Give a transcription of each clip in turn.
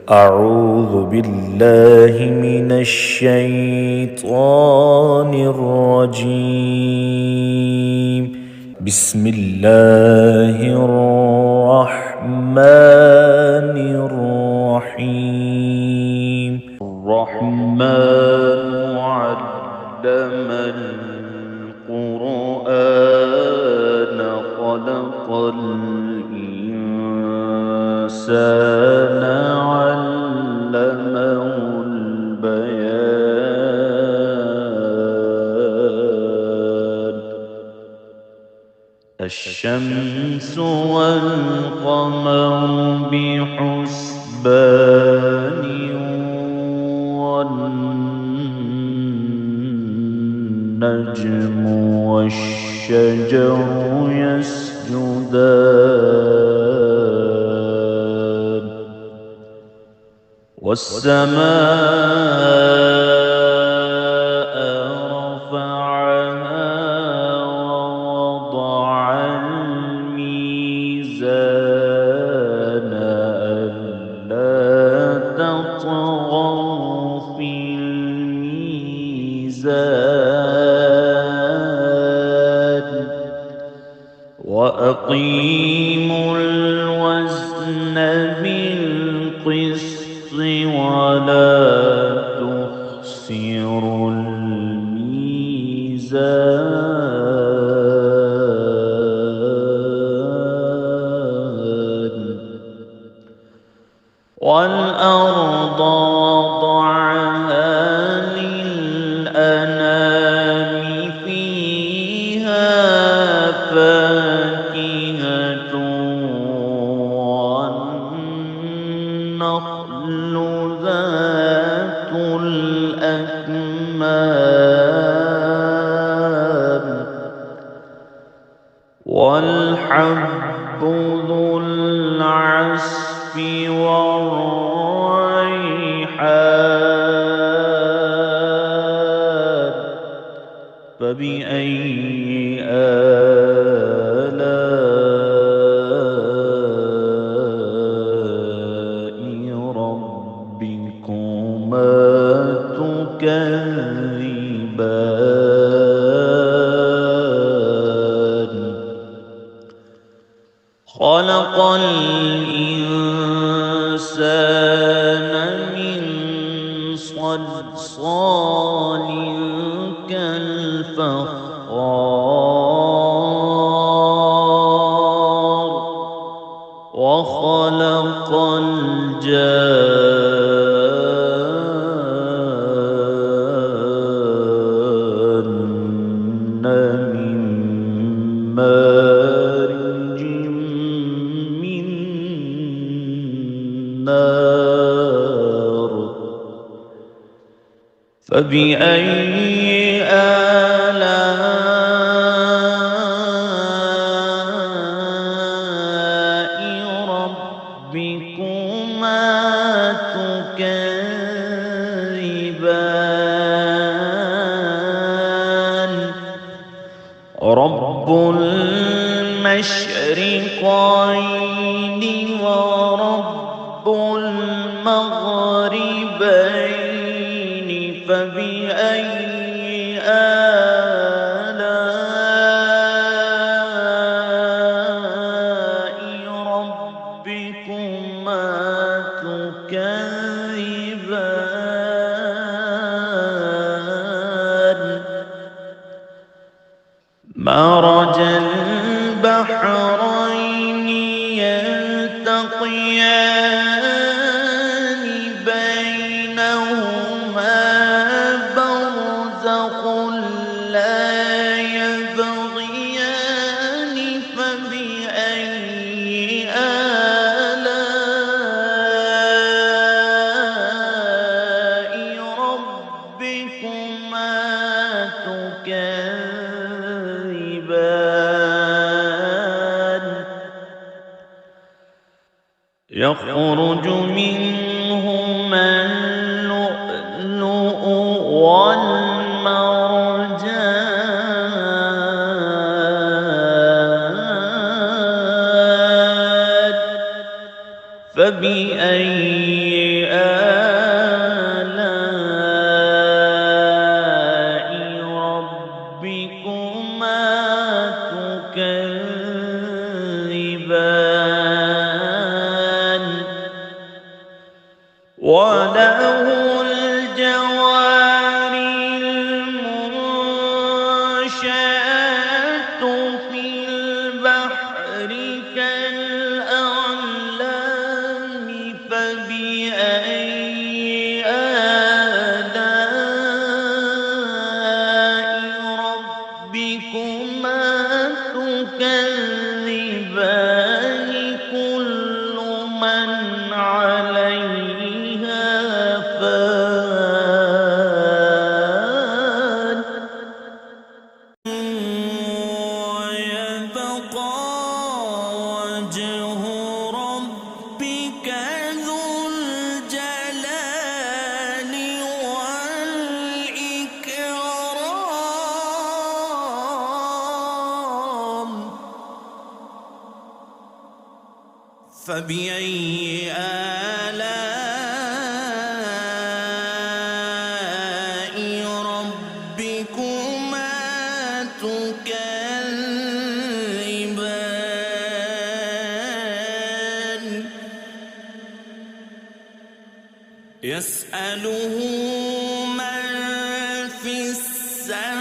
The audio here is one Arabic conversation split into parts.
أعوذ بالله من الشيطان الرجيم. بسم الله الرحمن الرحيم. الرحمن علم القرآن خلق الإنسان علمه البيان. الشمس والقمر بحسبان والنجم والشجر يسجدان والسماء رفعها ووضع الميزان ألا تطغوا في الميزان وأقيموا الوزن بالقسط ولا تخسروا الميزان. والأرض وضعها للأنام فيها فاكهة والنخل ذات الأكمام والحب ذو العصف والريحان. فبأي آلاء ربكما تكذبان. خلق الإنسان من صلصال كالفخار وخلق الجان من مارج من نار. فبأي آلاء ربكما تكذبان. رب المشرقين ورب المغربين. فبأي آلاء ربكما تكذبان. مرج البحرين يلتقيان بينهما برزخ لا يبغيان. فبأي آلاء ربكما تكذبان. يخرج منهما اللؤلؤ والمرجان. فبأي وله الجوار المنشآت في البحر كالأعلام فبأي آلاء ربكما تكذبان كل من عليها فان ويبقى وجه ربك ذو الجلال والإكرام فبأي آلاء ربكما تكذبان يسأله من في السماوات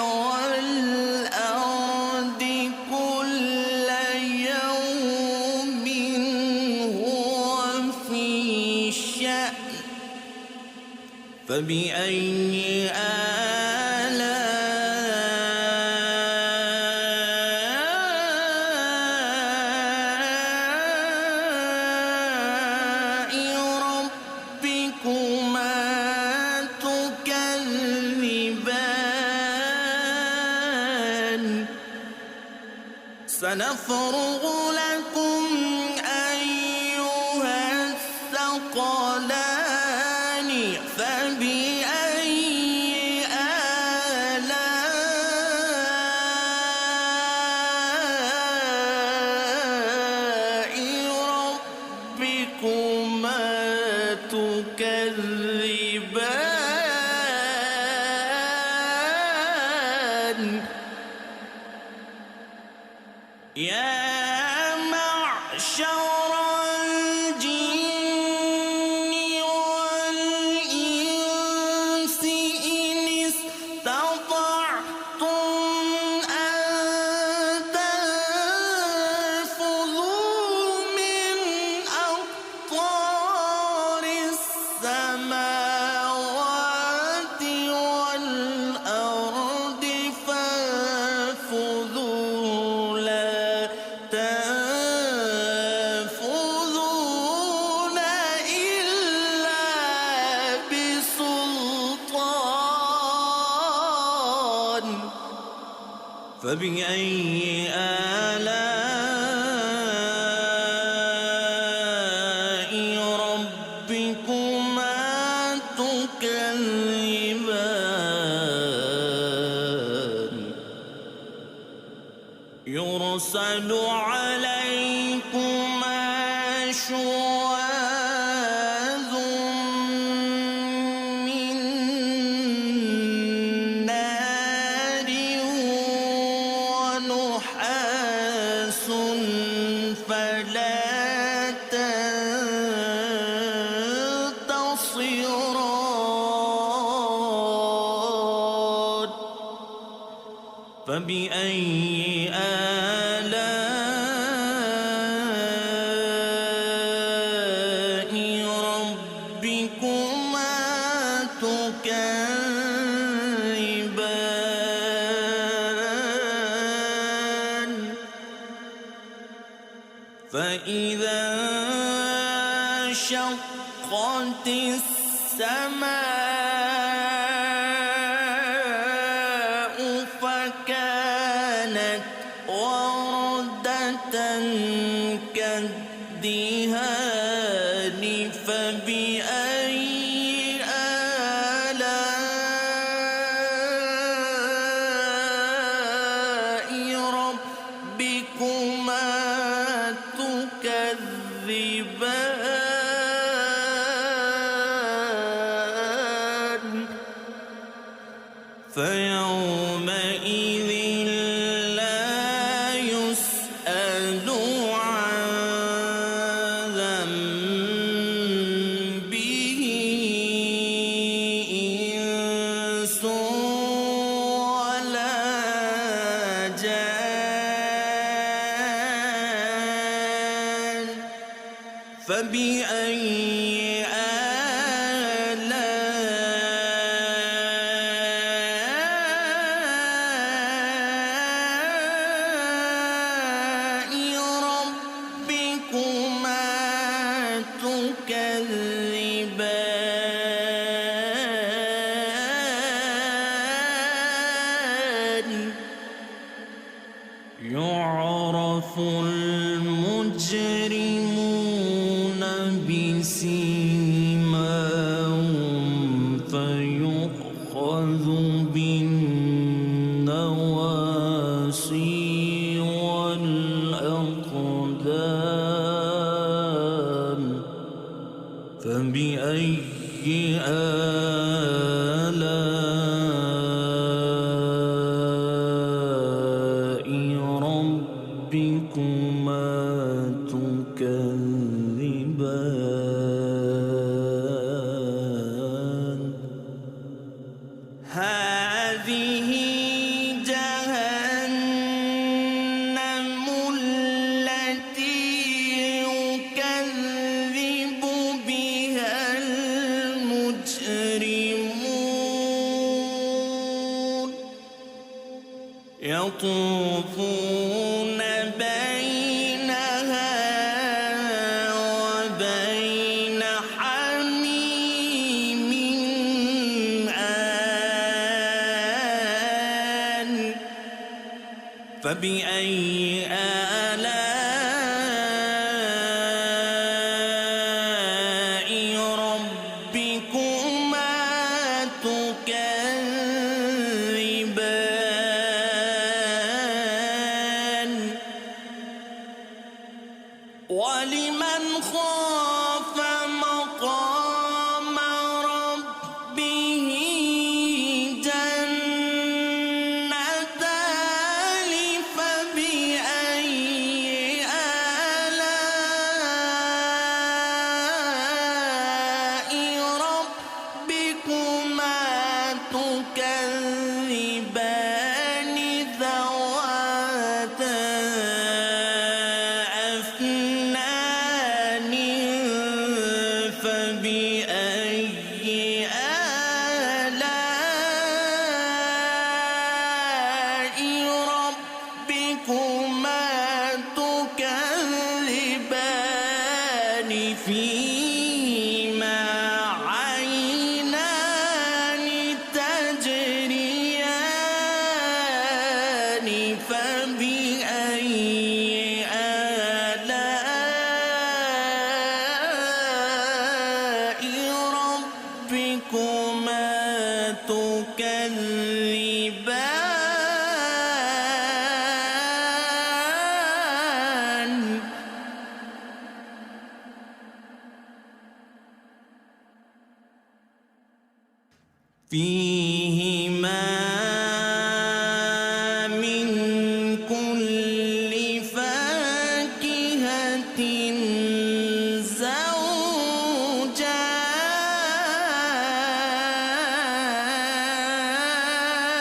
والأرض كل يوم هو في شأن فبأي آلاء ربكما تكذبان سنفرغ لكم أيها الثقلان فبأي آلاء ربكما تكذبان يا معشر الجن والإنس إن استطعتم أن تنفذوا من أقطار السماوات والأرض فانفذوا لا تنفذون إلا بسلطان فبأي آلاء ربكما تكذبان يرسل عليكما شواظ من نار ونحاس فلا تنتصران فبأي آلاء ربكما تكذبان فإذا انشقت السماء فكانت وردة كالدهان فبأي آلاء ربكما تكذبان فيومئذ لا يسأل عن فبأي آلاء ربكما تكذبان يعرف المجرمون بسيماهم فيؤخذ بالنواصي والأقدام فبأي آلاء ربكما تكذبان هذه جهنم التي يكذب بها المجرمون يطوفون بينها وبين حميم آن فبأي آلاء ربكما تكذبان ولمن خاف مقام ربه جنتان فبأي آلاء ربكما تكذبان ذواتا أفنان فبأي آلاء ربكما تكذبان فيهما عينان تجريان فبأي آلاء ربكما تكذبان فيهما من كل فاكهة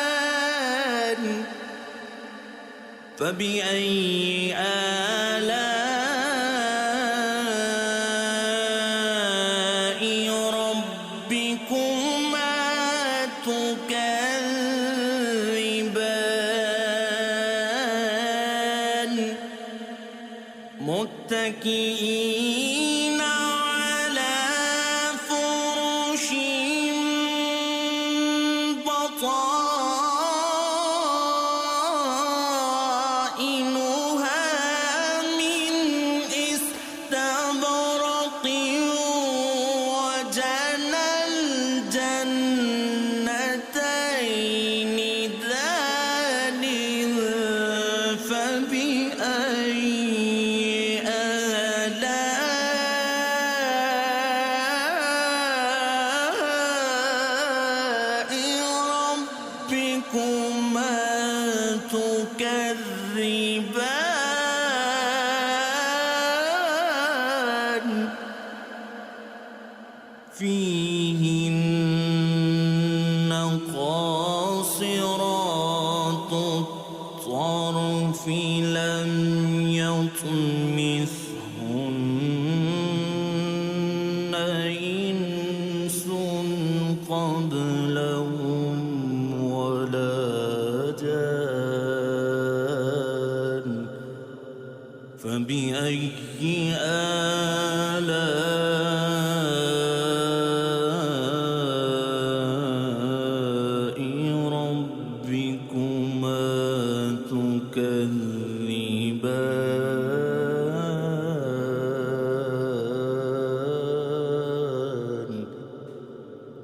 زوجان فبأي آلاء ربكما تكذبان متكئين على فرش بطائنها من استبرق وجنى الجنتين دان فبأي آلاء ربكما تكذبان فيهن قاصرات الطرف لم يطمثهن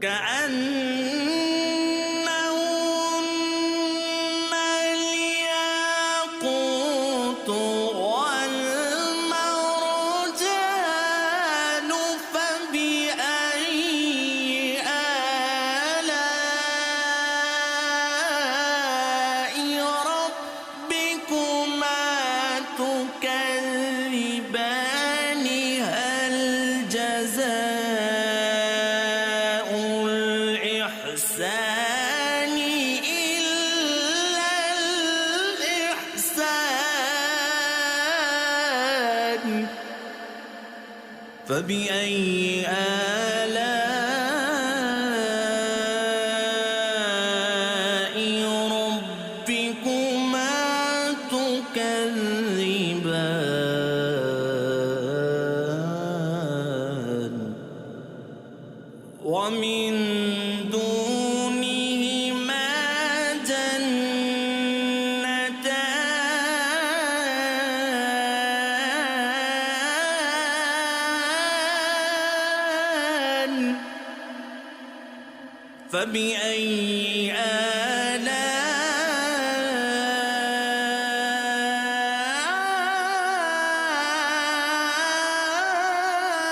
كأنهن الياقوت والمرجان فبأي آلاء ربكما تكذبان هل جزاء الإحسان إلا الإحسان فبأي آلاء ربكما تكذبان ومن دونهما جنتان فبأي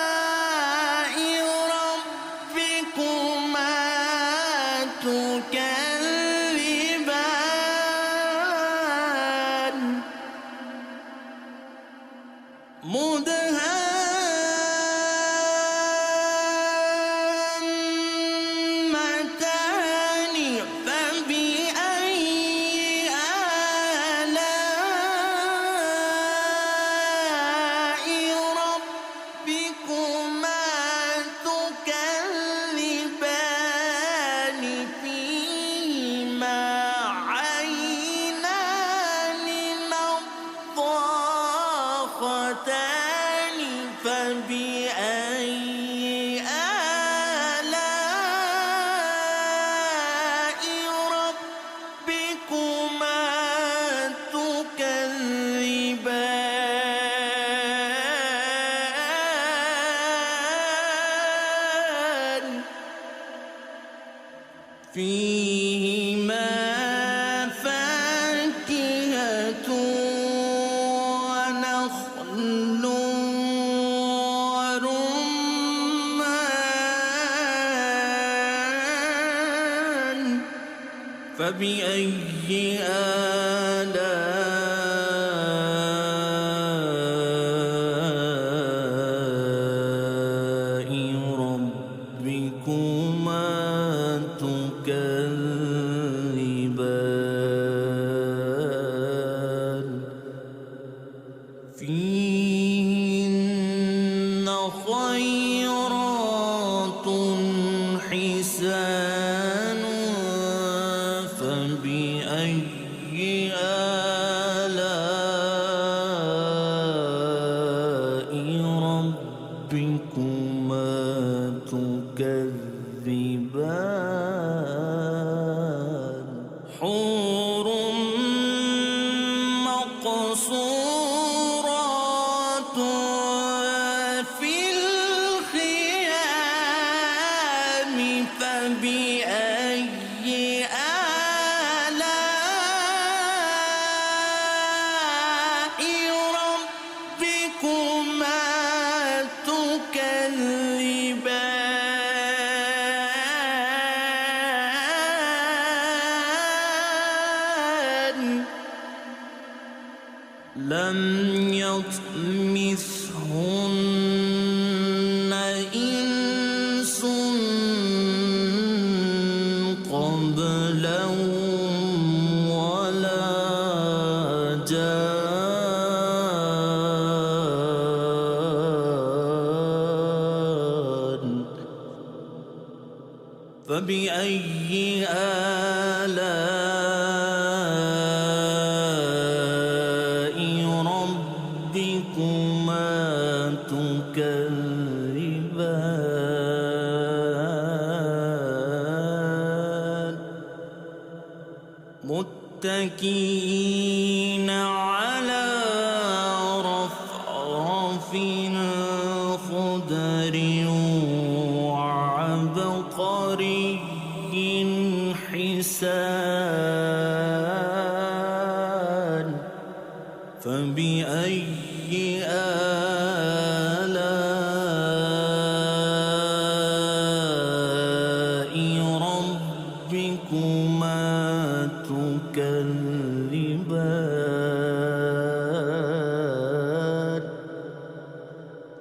آلاء ربكما تكذبان مدهامتان فبأي آلاء ربكما تكذبان فيهما عينان نضاختان فبأي آلاء ربكما تكذبان فيهما فاكهة ونخل ورمان فبأي آلاء ربكما تكذبان فيهن خيرات حسان فبأي آلاء ربكما تكذبان حور مقصورات في الخيام فبأي آلاء ربكما تكذبان لم يطمثهن إنس قبلهم ولا جان فبأي آلاء ربكما تكذبان متكئين على رفرف خضر وعبقر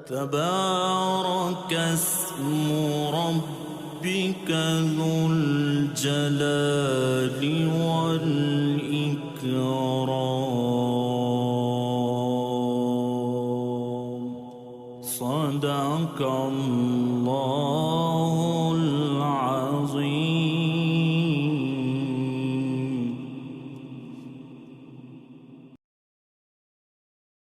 تبارك اسم ربك ذو الجلال والإكرام. صدق الله